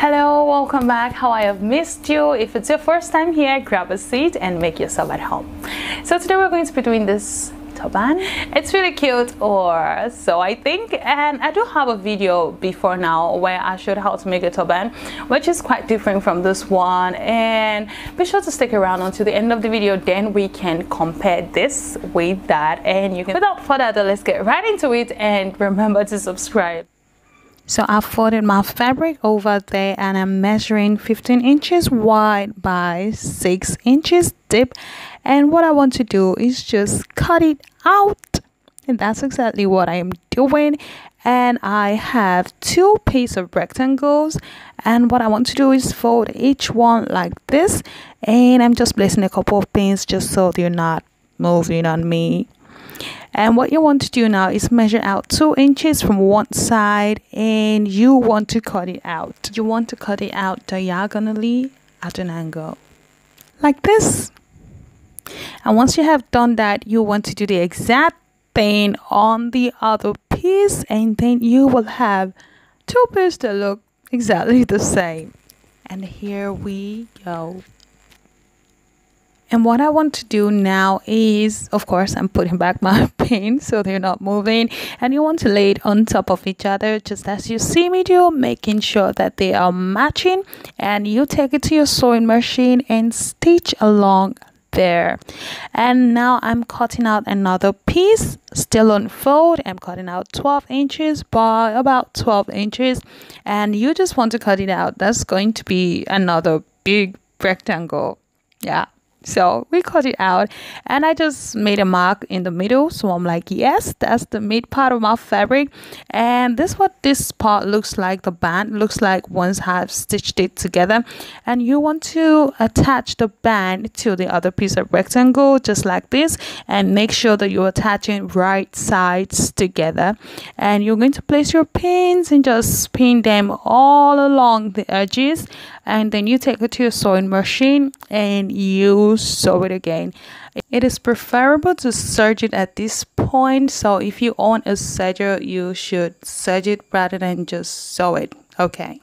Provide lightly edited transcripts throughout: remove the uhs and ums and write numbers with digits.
Hello, welcome back. How I have missed you. If it's your first time here, grab a seat and make yourself at home. So today we're going to be doing this turban. It's really cute, or so I think, and I do have a video before now where I showed how to make a turban, which is quite different from this one, and be sure to stick around until the end of the video, then we can compare this with that. And you can, without further ado, let's get right into it, and remember to subscribe. So I folded my fabric over there and I'm measuring 15 inches wide by 6 inches deep, and what I want to do is just cut it out, and that's exactly what I am doing. And I have 2 pieces of rectangles, and what I want to do is fold each one like this, and I'm just placing a couple of pins just so they're not moving on me. And what you want to do now is measure out 2 inches from one side, and you want to cut it out. You want to cut it out diagonally at an angle like this. And once you have done that, you want to do the exact thing on the other piece, and then you will have 2 pieces that look exactly the same. And here we go. And what I want to do now is, of course, I'm putting back my pin so they're not moving, and you want to lay it on top of each other just as you see me do, making sure that they are matching, and you take it to your sewing machine and stitch along there. And now I'm cutting out another piece, still on fold. I'm cutting out 12 inches by about 12 inches, and you just want to cut it out. That's going to be another big rectangle. Yeah. So we cut it out, and I just made a mark in the middle, so I'm like, yes, that's the mid part of my fabric. And this is what this part looks like. The band looks like once I've stitched it together, and you want to attach the band to the other piece of rectangle just like this, and make sure that you're attaching right sides together. And you're going to place your pins and just pin them all along the edges, and then you take it to your sewing machine and you sew it again. It is preferable to serge it at this point, so if you own a serger, you should serge it rather than just sew it. Okay,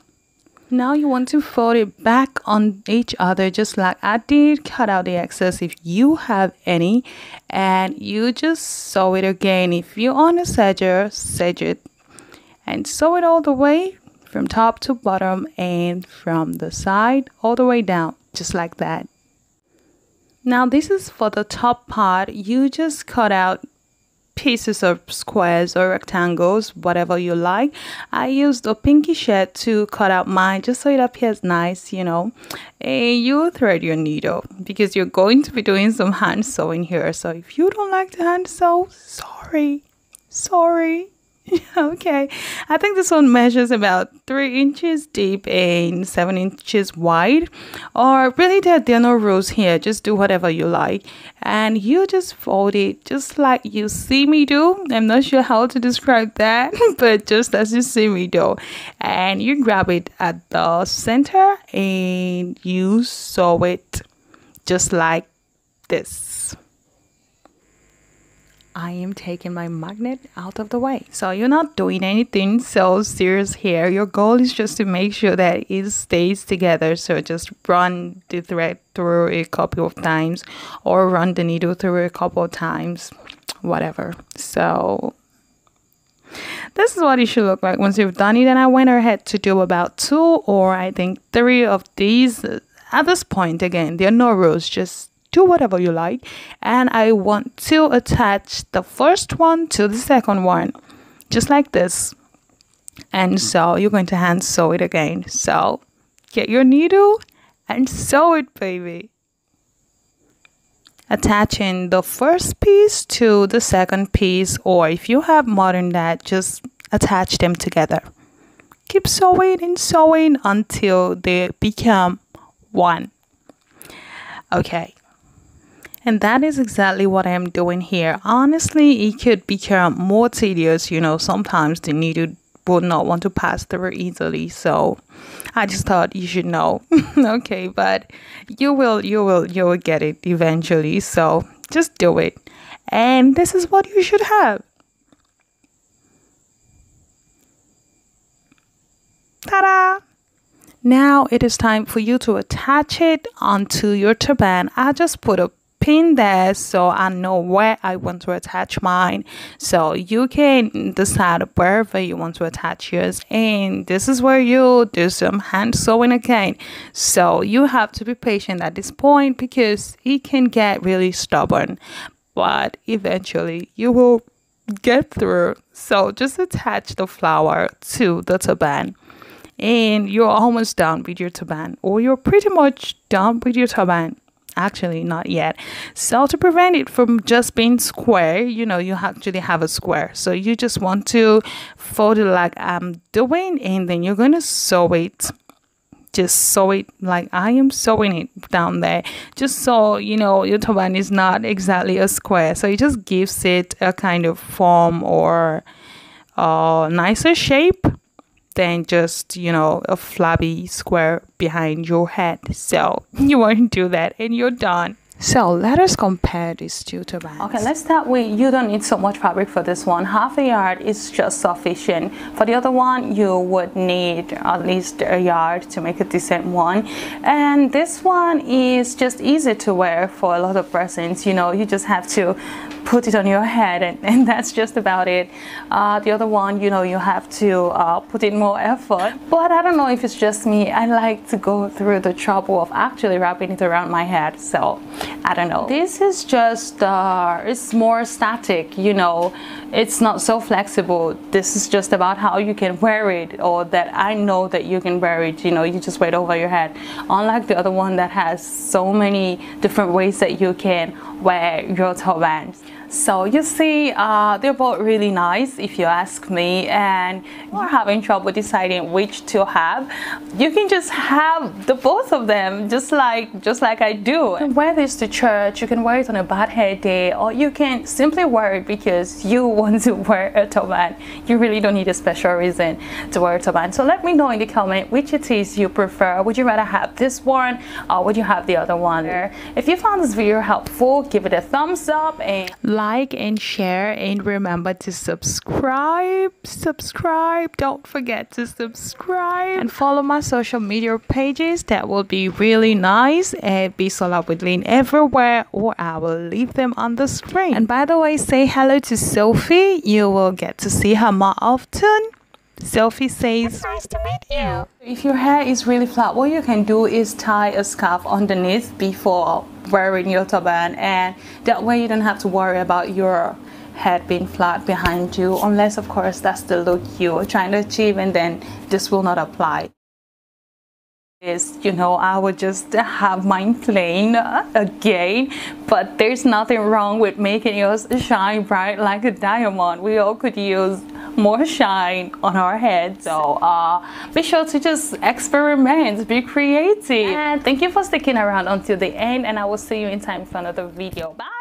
now you want to fold it back on each other just like I did. Cut out the excess if you have any, and you just sew it again. If you own a serger, serge it and sew it all the way from top to bottom, and from the side all the way down, just like that. Now this is for the top part. You just cut out pieces of squares or rectangles, whatever you like. I used a pinky shade to cut out mine just so it appears nice, you know. And you thread your needle because you're going to be doing some hand sewing here. So if you don't like to hand sew, sorry. Okay, I think this one measures about 3 inches deep and 7 inches wide, or really there are no rules here. Just do whatever you like, and you just fold it just like you see me do. I'm not sure how to describe that, but just as you see me do, and you grab it at the center and you sew it just like this. I am taking my magnet out of the way. So you're not doing anything so serious here. Your goal is just to make sure that it stays together. So just run the thread through a couple of times, or run the needle through a couple of times, whatever. So this is what it should look like once you've done it. And I went ahead to do about 2 or I think 3 of these. At this point, again, there are no rules, just do whatever you like. And I want to attach the first one to the second one just like this, and so you're going to hand sew it again. So get your needle and sew it, baby, attaching the first piece to the second piece, or if you have more than that, just attach them together. Keep sewing and sewing until they become one. Okay, and that is exactly what I am doing here. Honestly, it could become more tedious. You know, sometimes the needle would not want to pass through easily. So I just thought you should know. Okay, but you will get it eventually. So just do it. And this is what you should have. Ta-da! Now it is time for you to attach it onto your turban. I just put a pin there so I know where I want to attach mine, so you can decide wherever you want to attach yours, and this is where you do some hand sewing again. So you have to be patient at this point because it can get really stubborn, but eventually you will get through. So just attach the flower to the turban and you're almost done with your turban, or you're pretty much done with your turban. Actually, not yet. So to prevent it from just being square, you actually have a square, so you just want to fold it like I'm doing, and then you're gonna sew it. Just sew it like I am sewing it down there, just so your turban is not exactly a square, so it just gives it a kind of form or a nicer shape than just a flabby square behind your head. So you want to do that and you're done. So let us compare these two turbans. Okay, let's start with, you don't need so much fabric for this one. Half a yard is just sufficient. For the other one, you would need at least a yard to make a decent one. And this one is just easy to wear for a lot of persons. You just have to put it on your head and that's just about it. The other one, you have to put in more effort. But I don't know if it's just me. I like to go through the trouble of actually wrapping it around my head. So I don't know. This is just, it's more static, it's not so flexible. This is just about how you can wear it, or that I know that you can wear it, you just wear it over your head. Unlike the other one that has so many different ways that you can wear your turbans. So you see, they're both really nice if you ask me, and you're having trouble deciding which to have, you can just have the both of them, just like I do. You can wear this to church, you can wear it on a bad hair day, or you can simply wear it because you want to wear a turban. You really don't need a special reason to wear a turban. So let me know in the comment which it is you prefer. Would you rather have this one, or would you have the other one? If you found this video helpful, give it a thumbs up and like and share, and remember to subscribe. Don't forget to subscribe and follow my social media pages. That will be really nice. And be Solar with Lynn everywhere, or I will leave them on the screen. And by the way, say hello to Sophie. You will get to see her more often. Sophie says, nice to meet you. If your hair is really flat, what you can do is tie a scarf underneath before wearing your turban, and that way you don't have to worry about your head being flat behind you, unless of course that's the look you're trying to achieve, and then this will not apply. I would just have mine plain again, but there's nothing wrong with making yours shine bright like a diamond. We all could use more shine on our heads, so be sure to just experiment, be creative, and thank you for sticking around until the end, and I will see you in time for another video. Bye.